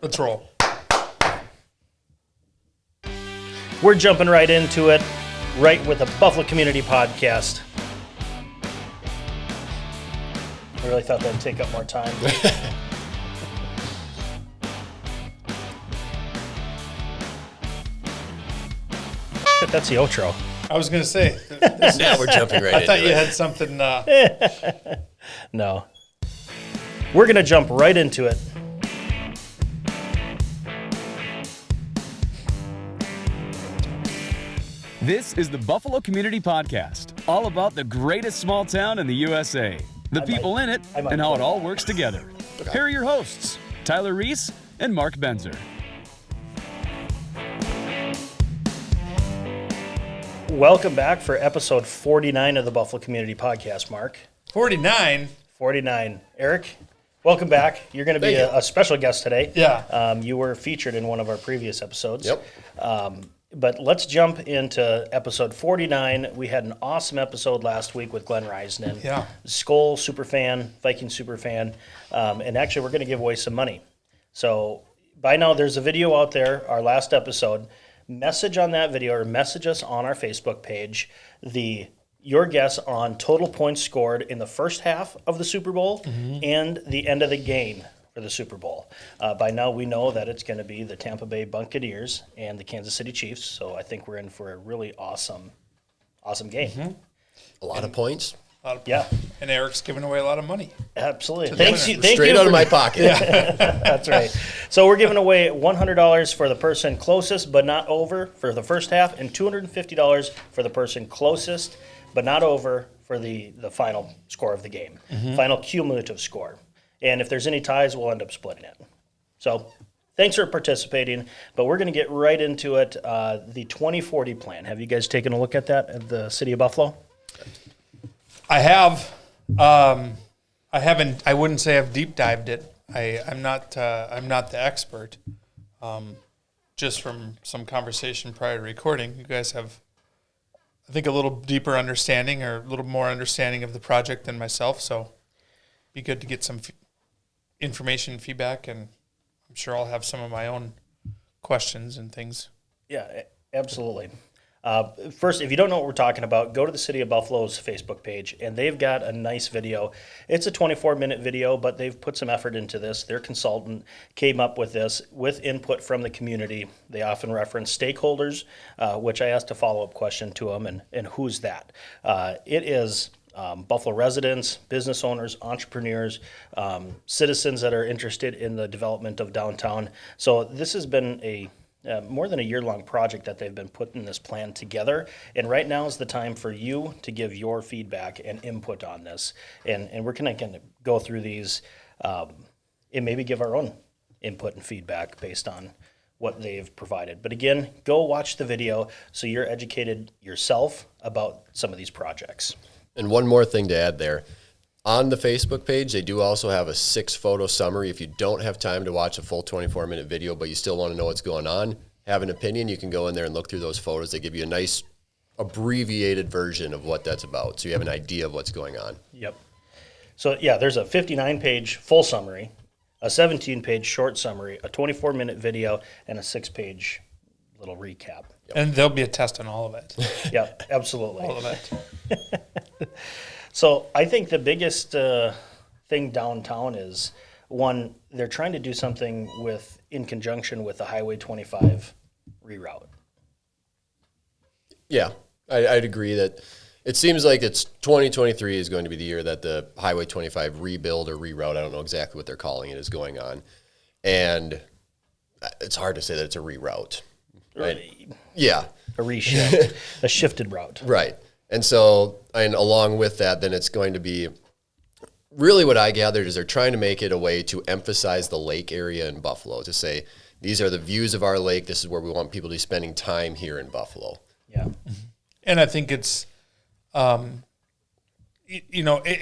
Let's roll. We're jumping right into it, right with the Buffalo Community Podcast. I really thought that'd take up more time. That's the outro. I was going to say. Now we're jumping right into it. I thought you had something. No. We're going to jump right into it. This is the Buffalo Community Podcast, all about the greatest small town in the USA, the people in it, and how it all works together. Here are your hosts, Tyler Reese and Mark Benzer. Welcome back for episode 49 of the Buffalo Community Podcast, Mark. 49? 49. Eric, welcome back. You're going to be a special guest today. Yeah. You were featured in one of our previous episodes. Yep. But let's jump into episode 49. We had an awesome episode last week with Glenn Reisman. Yeah. Skull superfan, Viking superfan. And actually, we're going to give away some money. So by now, there's a video out there, our last episode. Message on that video or message us on our Facebook page your guess on total points scored in the first half of the Super Bowl and the end of the game for the Super Bowl. By now, we know that it's going to be the Tampa Bay Buccaneers and the Kansas City Chiefs, so I think we're in for a really awesome game. Mm-hmm. A lot of points. Yeah. And Eric's giving away a lot of money. Absolutely. Thank Straight out of my pocket. That's right. So we're giving away $100 for the person closest but not over for the first half and $250 for the person closest but not over for the final score of the game, final cumulative score. And if there's any ties, we'll end up splitting it. So thanks for participating, but we're going to get right into it. The 2040 plan. Have you guys taken a look at that at the City of Buffalo? I have. I haven't. I wouldn't say I've deep dived it. I'm not the expert. Just from some conversation prior to recording, you guys have, I think, a little deeper understanding or a little more understanding of the project than myself. So, be good to get some information, feedback, and I'm sure I'll have some of my own questions and things. Yeah, absolutely. First, if you don't know what we're talking about, go to the City of Buffalo's Facebook page, and they've got a nice video. It's a 24-minute video, but they've put some effort into this. Their consultant came up with this with input from the community. They often reference stakeholders, which I asked a follow-up question to them, and who's that? It is Buffalo residents, business owners, entrepreneurs, citizens that are interested in the development of downtown. So this has been a more than a year-long project that they've been putting this plan together, and right now is the time for you to give your feedback and input on this. And we're going to kind of go through these and maybe give our own input and feedback based on what they've provided. But again, go watch the video so you're educated yourself about some of these projects. And one more thing to add there. On the Facebook page, they do also have a 6-photo summary. If you don't have time to watch a full 24-minute video, but you still want to know what's going on, have an opinion, you can go in there and look through those photos. They give you a nice abbreviated version of what that's about, so you have an idea of what's going on. Yep. So, yeah, there's a 59-page full summary, a 17-page short summary, a 24-minute video, and a 6-page little recap. Yep. And there'll be a test on all of it. Yeah, absolutely. All of it. So I think the biggest thing downtown is, one, they're trying to do something in conjunction with the Highway 25 reroute. Yeah, I'd agree that it seems like 2023 is going to be the year that the Highway 25 rebuild or reroute, I don't know exactly what they're calling it, is going on. And it's hard to say that it's a reroute. Right? Yeah. A reshift, a shifted route. Right. And so, and along with that, then it's going to be, really what I gathered is they're trying to make it a way to emphasize the lake area in Buffalo, to say, these are the views of our lake, this is where we want people to be spending time here in Buffalo. Yeah. And I think it's, it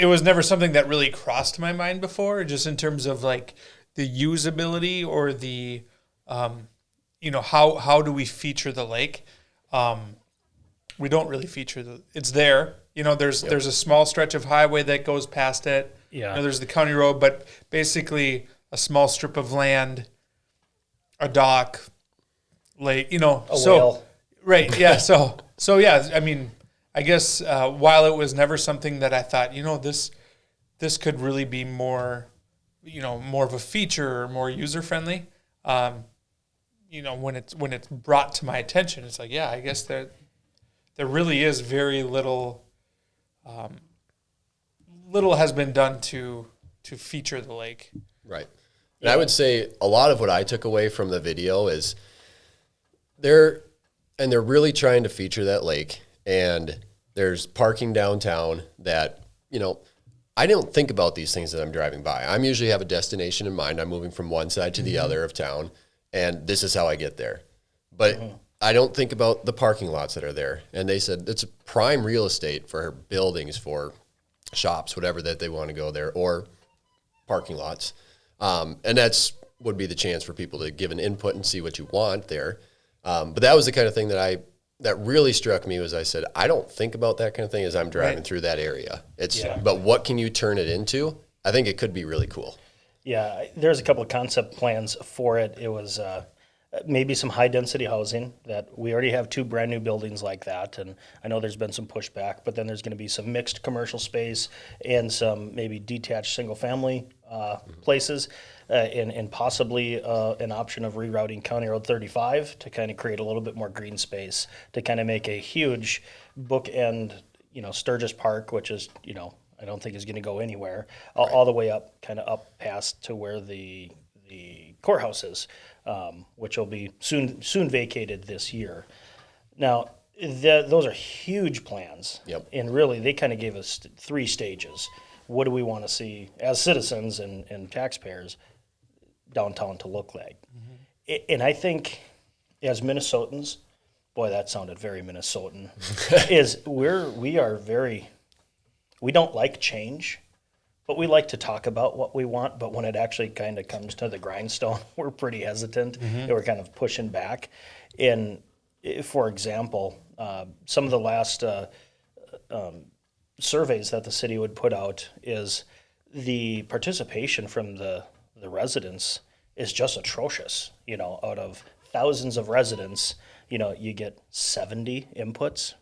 was never something that really crossed my mind before, just in terms of like the usability or the, how do we feature the lake? We don't really feature it's there. There's a small stretch of highway that goes past it. Yeah. There's the county road, but basically a small strip of land a dock, lake, A whale. right, yeah. So yeah. I mean, I guess while it was never something that I thought, this could really be more, more of a feature or more user friendly. When it's brought to my attention, it's like, yeah, I guess there really is very little. Little has been done to feature the lake. Right. And I would say a lot of what I took away from the video is they're really trying to feature that lake, and there's parking downtown that, I don't think about these things that I'm driving by. I'm usually have a destination in mind. I'm moving from one side to the other of town, and this is how I get there. But I don't think about the parking lots that are there. And they said it's prime real estate for buildings, for shops, whatever that they want to go there, or parking lots. And that's would be the chance for people to give an input and see what you want there. But that was the kind of thing that really struck me was I said, I don't think about that kind of thing as I'm driving through that area. But what can you turn it into? I think it could be really cool. Yeah, there's a couple of concept plans for it. It was maybe some high density housing that we already have 2 brand new buildings like that. And I know there's been some pushback, but then there's going to be some mixed commercial space and some maybe detached single family places and possibly an option of rerouting County Road 35 to kind of create a little bit more green space to kind of make a huge bookend, Sturgis Park, which is, I don't think is going to go anywhere, all the way up, kind of up past to where the courthouse is, which will be soon vacated this year. Now, those are huge plans, and really they kind of gave us 3 stages. What do we want to see as citizens and taxpayers downtown to look like? And I think as Minnesotans, boy, that sounded very Minnesotan, we don't like change, but we like to talk about what we want. But when it actually kind of comes to the grindstone, we're pretty hesitant and we're kind of pushing back. And for example, some of the last surveys that the city would put out is the participation from the residents is just atrocious. Out of thousands of residents, you get 70 inputs.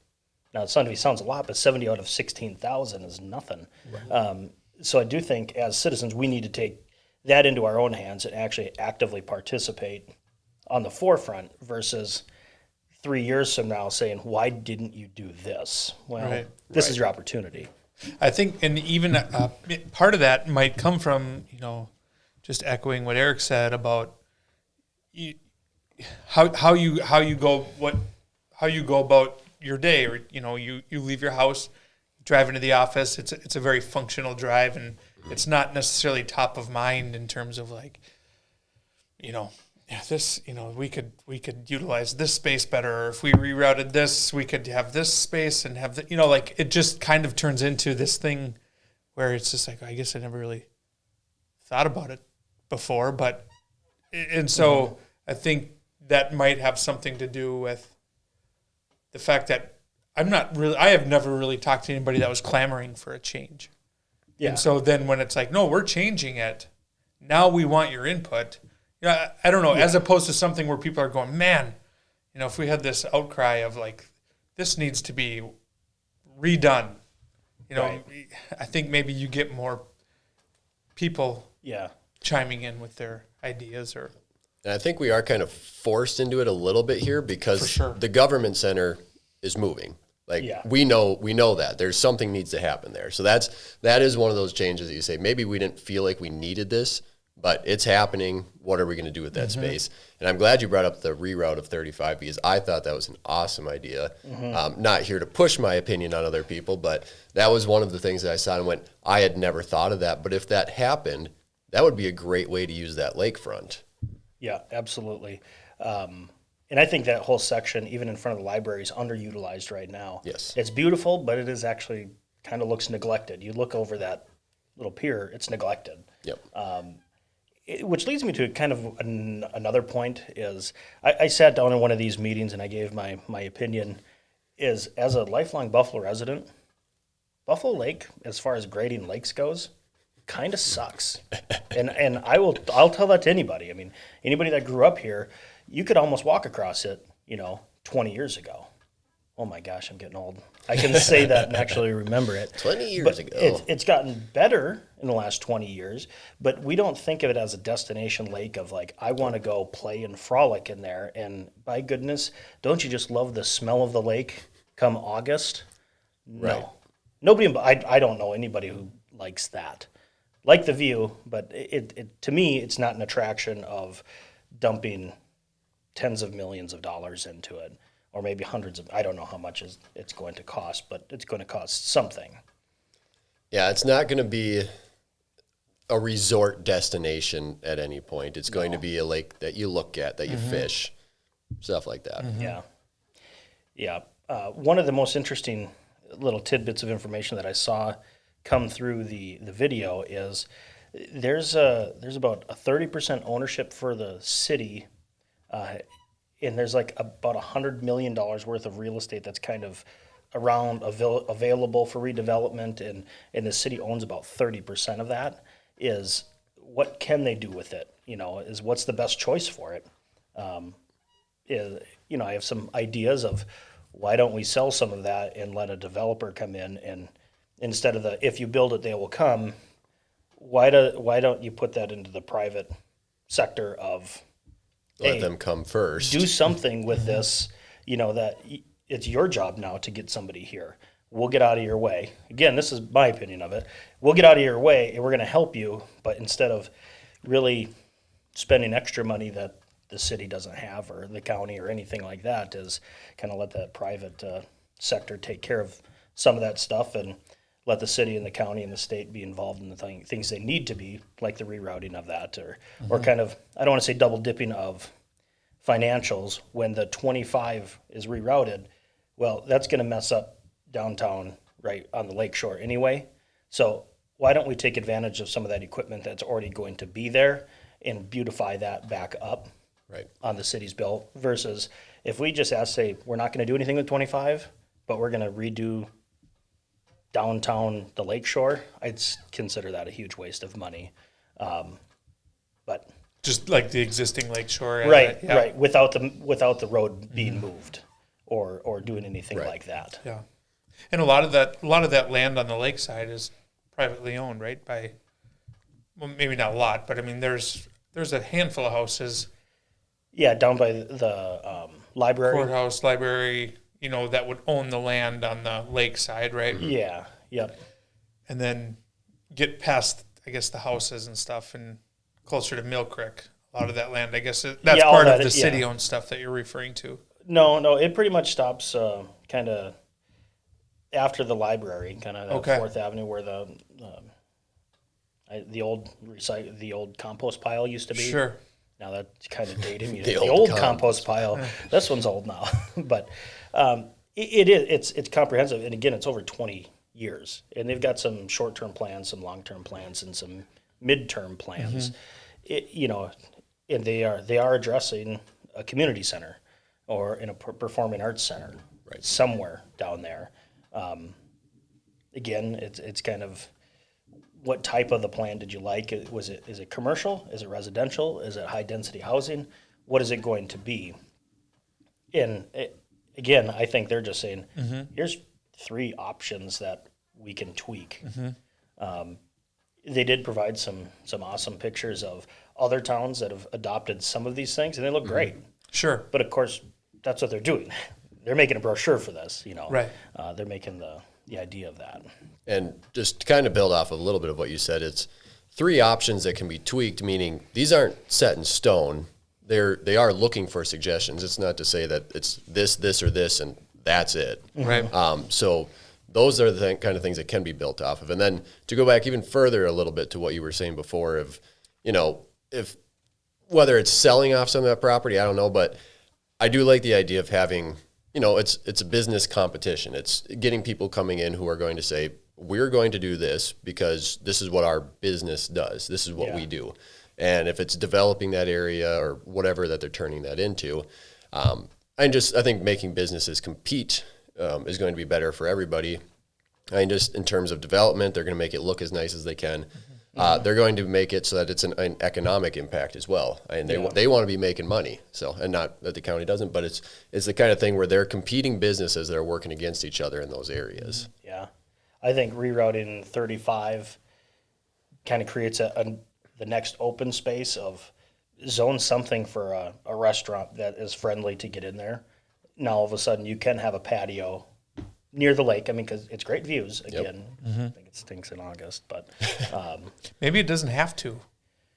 Now, it sounds a lot, but 70 out of 16,000 is nothing. Right. So I do think as citizens, we need to take that into our own hands and actually actively participate on the forefront versus 3 years from now saying, why didn't you do this? Well, this is your opportunity. I think, and even part of that might come from, just echoing what Eric said about how you go about your day, or you leave your house, drive into the office. It's a very functional drive, and it's not necessarily top of mind in terms of like, this, we could utilize this space better, or if we rerouted this, we could have this space and have the, like it just kind of turns into this thing where it's just like, I guess I never really thought about it before, and so I think that might have something to do with the fact that I have never really talked to anybody that was clamoring for a change. Yeah. And so then when it's like, no, we're changing it, now we want your input. I don't know, as opposed to something where people are going, man, if we had this outcry of like, this needs to be redone, I think maybe you get more people chiming in with their ideas. And I think we are kind of forced into it a little bit here because the government center is moving. We know that there's something needs to happen there. So that is one of those changes that you say, maybe we didn't feel like we needed this, but it's happening. What are we going to do with that space? And I'm glad you brought up the reroute of 35 because I thought that was an awesome idea. Not here to push my opinion on other people, but that was one of the things that I saw and went, I had never thought of that. But if that happened, that would be a great way to use that lakefront. Yeah, absolutely. And I think that whole section, even in front of the library, is underutilized right now. Yes. It's beautiful, but it is actually kind of looks neglected. You look over that little pier, it's neglected. Yep. Which leads me to kind of another point is I sat down in one of these meetings and I gave my opinion is as a lifelong Buffalo resident, Buffalo Lake, as far as grading lakes goes, kind of sucks. And I'll tell that to anybody. I mean, anybody that grew up here, you could almost walk across it, 20 years ago. Oh my gosh, I'm getting old. I can say that and actually remember it. 20 years but ago. It's gotten better in the last 20 years, but we don't think of it as a destination lake of like, I want to go play and frolic in there. And by goodness, don't you just love the smell of the lake come August? No. Right. Nobody, I don't know anybody who likes that. Like the view, but it to me, it's not an attraction of dumping tens of millions of dollars into it. Or maybe hundreds of, I don't know how much it's going to cost, but it's going to cost something. Yeah, it's not going to be a resort destination at any point. It's going to be a lake that you look at, that you fish, stuff like that. Yeah. Yeah. One of the most interesting little tidbits of information that I saw come through the video is there's about a 30% ownership for the city, and there's like about $100 million worth of real estate that's kind of around available for redevelopment, and the city owns about 30% of that. Is what can they do with it? Is what's the best choice for it? I have some ideas of why don't we sell some of that and let a developer come in, and instead of if you build it, they will come. Why don't you put that into the private sector of Let them come first. Do something with this, that it's your job now to get somebody here. We'll get out of your way. Again, this is my opinion of it. We'll get out of your way and we're going to help you, but instead of really spending extra money that the city doesn't have or the county or anything like that, is kind of let that private sector take care of some of that stuff and let the city and the county and the state be involved in the things they need to be, like the rerouting of that, or kind of, I don't want to say double dipping of financials when the 25 is rerouted. Well, that's going to mess up downtown right on the lake shore anyway. So why don't we take advantage of some of that equipment that's already going to be there and beautify that back up on the city's bill, versus if we just say, we're not going to do anything with 25, but we're going to redo downtown the lakeshore, I'd consider that a huge waste of money. But Just like the existing lakeshore. right, without the road being moved or doing anything like that. Yeah. And a lot of that land on the lakeside is privately owned, right? By, well, maybe not a lot, but I mean, there's a handful of houses. Yeah, down by the library. Courthouse, library, that would own the land on the lakeside, right? Yeah, yep. And then get past, I guess, the houses and stuff, and closer to Mill Creek. A lot of that land, I guess, that's part of the city-owned stuff that you're referring to. No, it pretty much stops kind of after the library, kind of 4th Avenue, where the old compost pile used to be. Sure. Now that's kind of dating me. The old compost pile. This one's old now, but it's comprehensive, and again, it's over 20 years, and they've got some short-term plans, some long-term plans, and some mid-term plans. And they are addressing a community center or in a performing arts center somewhere down there. Again, it's kind of, what type of the plan did you like? Is it commercial? Is it residential? Is it high density housing? What is it going to be? And again, I think they're just saying, here's 3 options that we can tweak. They did provide some awesome pictures of other towns that have adopted some of these things, and they look great. Sure. But of course, that's what they're doing. They're making a brochure for this, Right. They're making the idea of that. And just to kind of build off a little bit of what you said, it's 3 options that can be tweaked, meaning these aren't set in stone. They are looking for suggestions. It's not to say that it's this, or this, and that's it. Right. So those are the kind of things that can be built off of. And then to go back even further a little bit to what you were saying before of, if whether it's selling off some of that property, I don't know, but I do like the idea of having, it's a business competition. It's getting people coming in who are going to say, we're going to do this because this is what our business does. This is what we do. And if it's developing that area or whatever that they're turning that into, I think making businesses compete is going to be better for everybody. I mean, just in terms of development, they're going to make it look as nice as they can. They're going to make it so that it's an economic impact as well, and they want to be making money. So, and not that the county doesn't, but it's the kind of thing where they're competing businesses that are working against each other in those areas. Yeah, I think rerouting 35 kind of creates the next open space of zone something for a restaurant that is friendly to get in there. Now all of a sudden you can have a patio near the lake. I mean, because it's great views. Again, I think it stinks in August, but Maybe it doesn't have to.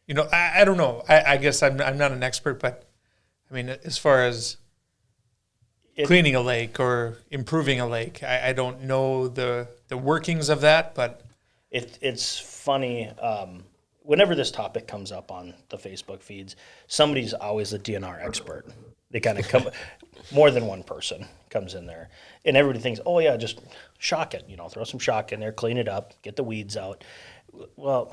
You know, I don't know. I guess I'm not an expert, but I mean, as far as cleaning a lake or improving a lake, I don't know the workings of that, but it's funny. Whenever this topic comes up on the Facebook feeds, somebody's always a DNR expert. They kind of come, more than one person comes in there, and everybody thinks, oh yeah, just shock it, throw some shock in there, clean it up, get the weeds out. Well,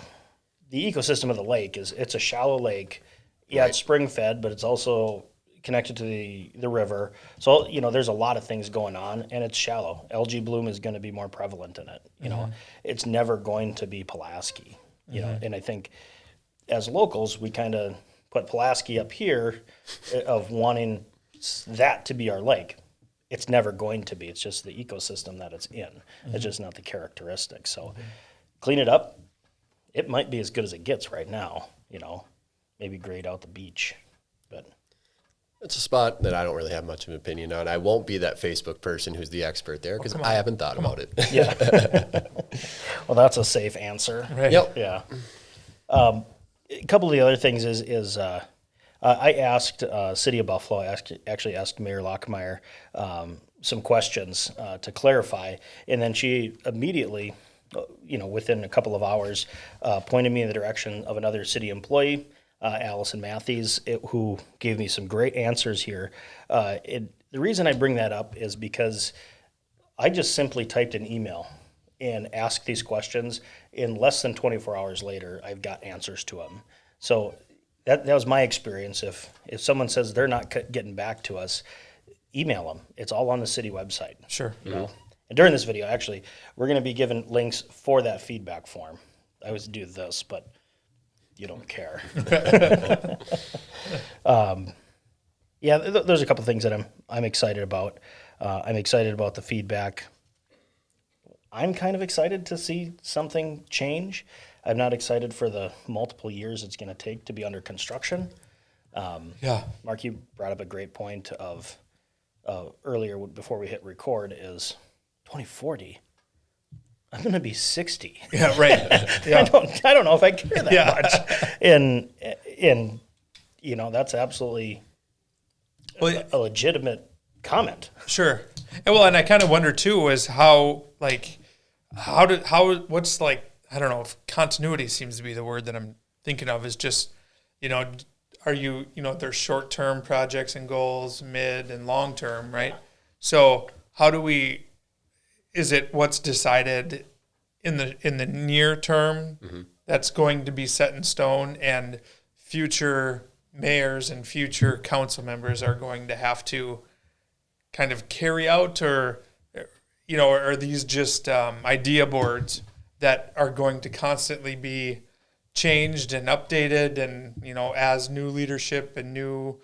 the ecosystem of the lake it's a shallow lake. Yeah, It's spring fed, but it's also connected to the river. So, there's a lot of things going on, and it's shallow. Algae bloom is going to be more prevalent in it. It's never going to be Pulaski. And I think as locals, we kind of put Pulaski up here of wanting that to be our lake. It's never going to be. It's just the ecosystem that it's in. It's just not the characteristics. So clean it up. It might be as good as it gets right now, maybe grade out the beach. But it's a spot that I don't really have much of an opinion on. I won't be that Facebook person who's the expert there because I haven't thought about it. Yeah. Well, that's a safe answer. Right. Yep. Yeah. A couple of the other things is I asked City of Buffalo, I actually asked Mayor Lockmeyer some questions to clarify, and then she immediately, within a couple of hours, pointed me in the direction of another city employee, Allison Matthews, who gave me some great answers here. The reason I bring that up is because I just simply typed an email and asked these questions. In less than 24 hours later, I've got answers to them. So that was my experience. If someone says they're not getting back to us, email them. It's all on the city website. sure. And during this video, actually, we're going to be given links for that feedback form. I always do this, but you don't care. There's a couple things that I'm excited about. I'm excited about the feedback. I'm kind of excited to see something change. I'm not excited for the multiple years it's going to take to be under construction. Mark, you brought up a great point of earlier before we hit record is 2040. I'm going to be 60. Yeah, right. Yeah. I don't know if I care that much. And that's absolutely a legitimate comment. Sure. And I kind of wonder too is what's I don't know if continuity seems to be the word that I'm thinking of is just, are you, there's short-term projects and goals, mid and long-term, right? So is it what's decided in the near term that's going to be set in stone, and future mayors and future council members are going to have to kind of carry out, or are these just idea boards that are going to constantly be changed and updated, and as new leadership and new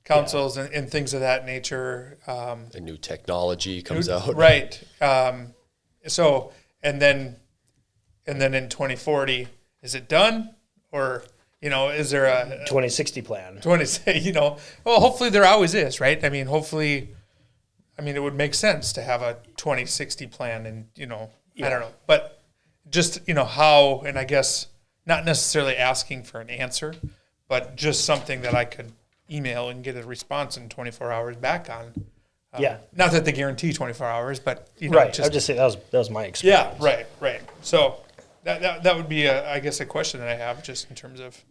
councils and things of that nature, and new technology comes out, right? So and then in 2040, is it done, or is there a 2060 plan? Well, hopefully there always is, right? I mean, hopefully. I mean, it would make sense to have a 2060 plan, and I don't know, but just how, and I guess not necessarily asking for an answer, but just something that I could email and get a response in 24 hours back on. Not that they guarantee 24 hours, but right. I would just say that was my experience. Yeah, right. So that would be I guess a question that I have just in terms of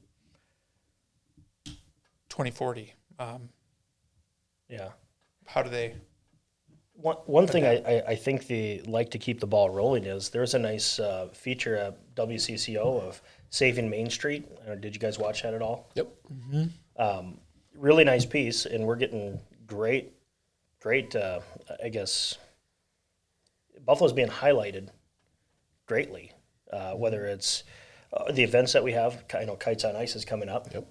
2040. How do they? One thing I think they like to keep the ball rolling is there's a nice feature at WCCO of Saving Main Street. Did you guys watch that at all? Yep. Mm-hmm. Really nice piece, and we're getting great. I guess Buffalo's being highlighted greatly, whether it's the events that we have. I know Kites on Ice is coming up. Yep.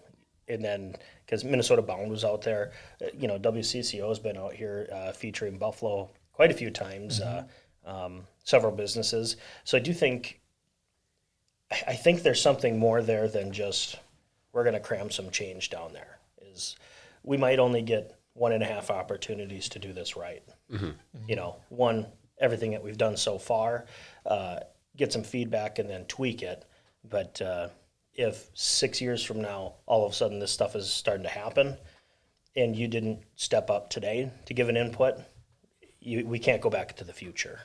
And then, because Minnesota Bound was out there, WCCO has been out here featuring Buffalo quite a few times, several businesses. So I do think, I think there's something more there than just, we're going to cram some change down there. We might only get 1.5 opportunities to do this right. One, everything that we've done so far, get some feedback and then tweak it. But if 6 years from now, all of a sudden this stuff is starting to happen and you didn't step up today to give an input, we can't go back to the future.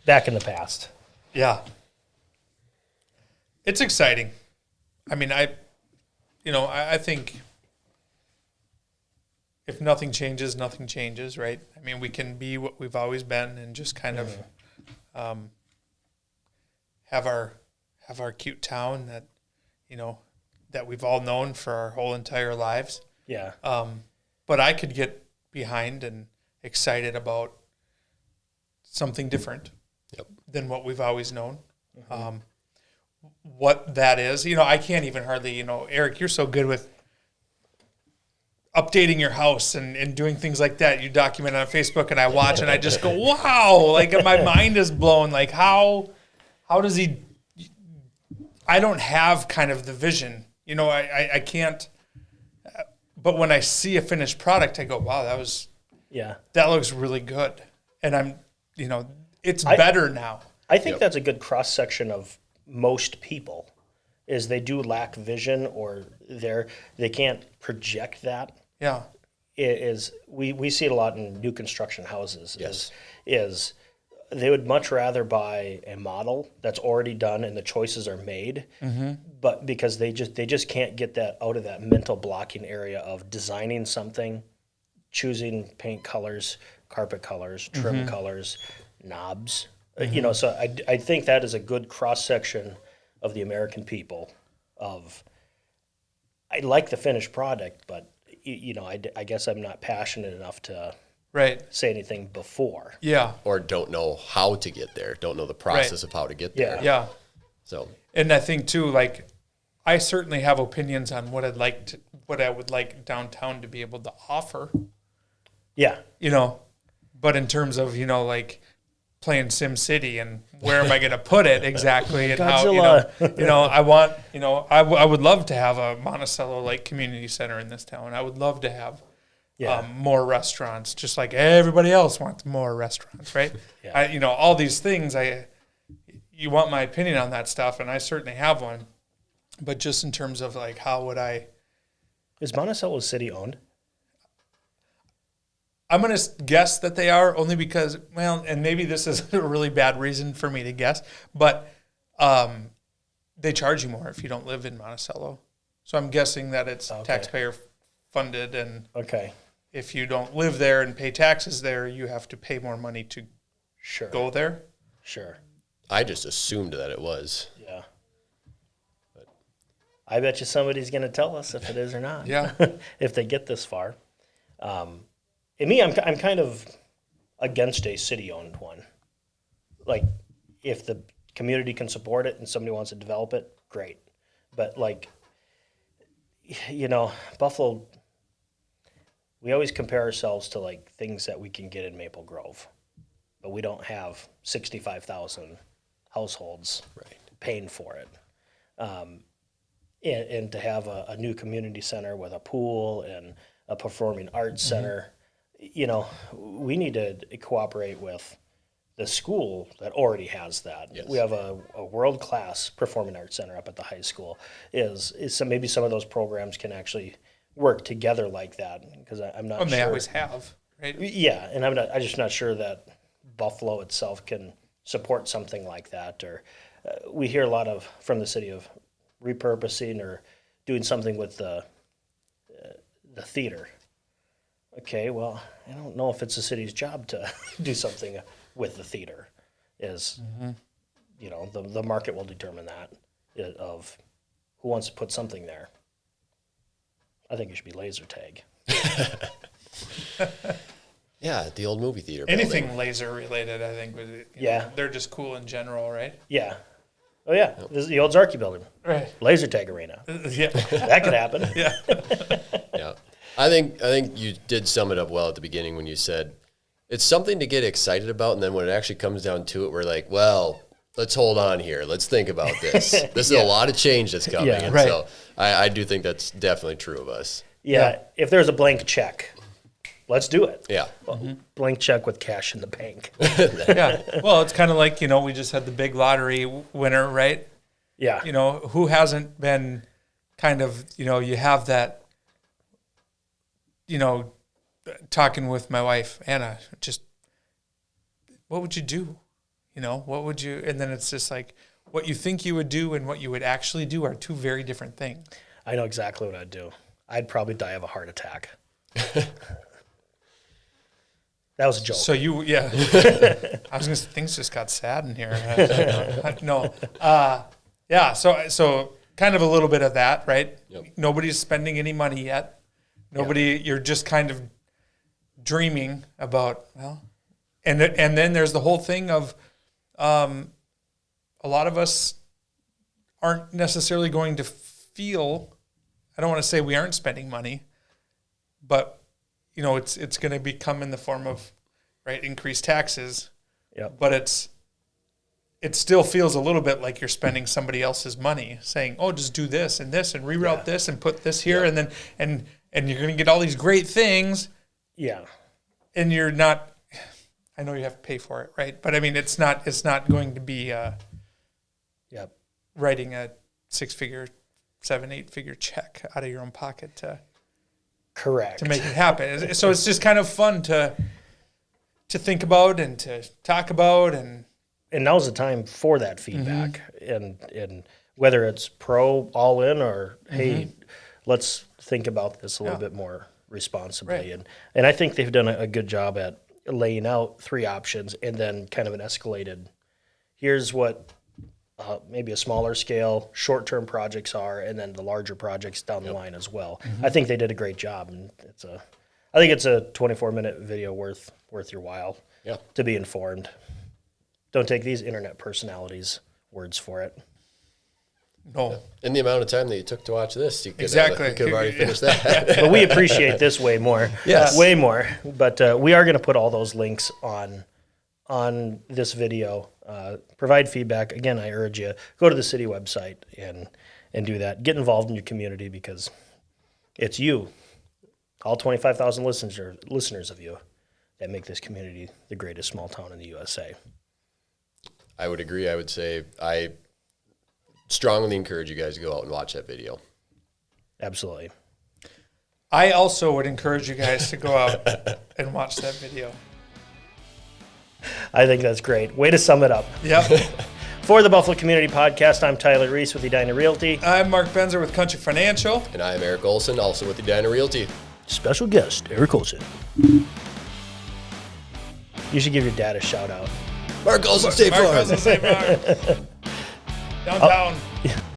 Back in the past. Yeah. It's exciting. I mean, I think if nothing changes, right? I mean, we can be what we've always been and just kind of have our cute town that, that we've all known for our whole entire lives. Yeah. But I could get behind and excited about something different than what we've always known. What that is, I can't even hardly, Eric, you're so good with updating your house and doing things like that. You document it on Facebook and I watch and I just go, wow, like my mind is blown. Like how does he, I don't have kind of the vision, I can't, but when I see a finished product, I go, wow, that looks really good. And I'm, it's better now. I think that's a good cross section of most people, is they do lack vision or they can't project that. Yeah. We see it a lot in new construction houses. Yes. Is they would much rather buy a model that's already done and the choices are made, but because they just can't get that out of that mental blocking area of designing something, choosing paint colors, carpet colors, trim colors, knobs. So I think that is a good cross section of the American people. I like the finished product, but I guess I'm not passionate enough to say anything before. Yeah. Or don't know how to get there. Don't know the process of how to get there. Yeah. So. And I think too, like, I certainly have opinions on what I would like downtown to be able to offer. Yeah. But in terms of like playing Sim City and where am I going to put it exactly and Godzilla. how I want I would love to have a Monticello like community center in this town. I would love to have more restaurants, just like everybody else wants more restaurants, right? Yeah. All these things. You want my opinion on that stuff, and I certainly have one. But just in terms of like, how would I? Is Monticello city owned? I'm going to guess that they are, only because, well, and maybe this is a really bad reason for me to guess, but they charge you more if you don't live in Monticello. So I'm guessing that it's taxpayer funded, and if you don't live there and pay taxes there, you have to pay more money to go there. Sure. I just assumed that it was. Yeah. But I bet you somebody's going to tell us if it is or not. Yeah. If they get this far. And me, I'm kind of against a city-owned one. Like, if the community can support it and somebody wants to develop it, great. But like, Buffalo, we always compare ourselves to like things that we can get in Maple Grove, but we don't have 65,000 households paying for it. And to have a new community center with a pool and a performing arts center, we need to cooperate with the school that already has that. Yes. We have a world-class performing arts center up at the high school. Maybe some of those programs can actually work together like that, because I'm not sure. They always have, right? Yeah, and I'm just not sure that Buffalo itself can support something like that. Or we hear a lot from the city of repurposing or doing something with the theater. Okay, well, I don't know if it's the city's job to do something with the theater. The market will determine that of who wants to put something there. I think it should be laser tag. Yeah, at the old movie theater. Anything building. laser related, I think. Yeah. They're just cool in general, right? Yeah. Oh, yeah. This is the old Zarky building. Right. Laser tag arena. Yeah. That could happen. Yeah. Yeah, I think you did sum it up well at the beginning when you said it's something to get excited about, and then when it actually comes down to it, we're like, well, let's hold on here. Let's think about this. This is a lot of change that's coming, Yeah. and Right. so I do think that's definitely true of us. Yeah. If there's a blank check, let's do it. Yeah, Blank check with cash in the bank. Yeah. Well, it's kind of like, we just had the big lottery winner, right? Yeah. Who hasn't been kind of, you have that, talking with my wife, Anna, just what would you do? What would you, and then it's just like what you think you would do and what you would actually do are two very different things. I know exactly what I'd do. I'd probably die of a heart attack. That was a joke. So yeah. I was going to say, things just got sad in here. No. Yeah. So kind of a little bit of that, right? Yep. Nobody's spending any money yet. You're just kind of dreaming about, and then there's the whole thing of, a lot of us aren't necessarily going to feel, I don't want to say we aren't spending money, but it's going to become in the form of, right, increased taxes. Yep. But it still feels a little bit like you're spending somebody else's money, saying, "Oh, just do this and reroute this and put this here, and then and you're going to get all these great things." Yeah. And you're not. I know you have to pay for it, right? But I mean, it's not going to be Yep. writing a 6-figure, 7-8-figure check out of your own pocket Correct. to make it happen. So it's just kind of fun to think about and to talk about, and now's the time for that feedback, and whether it's pro all in or hey, let's think about this a little bit more responsibly. Right. And I think they've done a good job at laying out 3 options and then kind of an escalated. Here's what maybe a smaller scale short-term projects are, and then the larger projects down the line as well. I think they did a great job, and I think it's a 24-minute video worth your while to be informed. Don't take these internet personalities' words for it. no. in the amount of time that you took to watch this, you could Exactly. you could have already finished that. But we appreciate this way more. Yes. Way more. But we are going to put all those links on this video. Provide feedback. Again, I urge you, go to the city website and do that. Get involved in your community, because it's you, all 25,000 listeners of you, that make this community the greatest small town in the USA. I would agree. I would say I strongly encourage you guys to go out and watch that video. Absolutely. I also would encourage you guys to go out and watch that video. I think that's great. Way to sum it up. Yep. For the Buffalo Community Podcast, I'm Tyler Reese with Edina Realty. I'm Mark Benzer with Country Financial. And I am Eric Olson, also with Edina Realty. Special guest, Eric Olson. You should give your dad a shout out. Mark Olson, State Mark Farm. Benzer, State Farm. Downtown.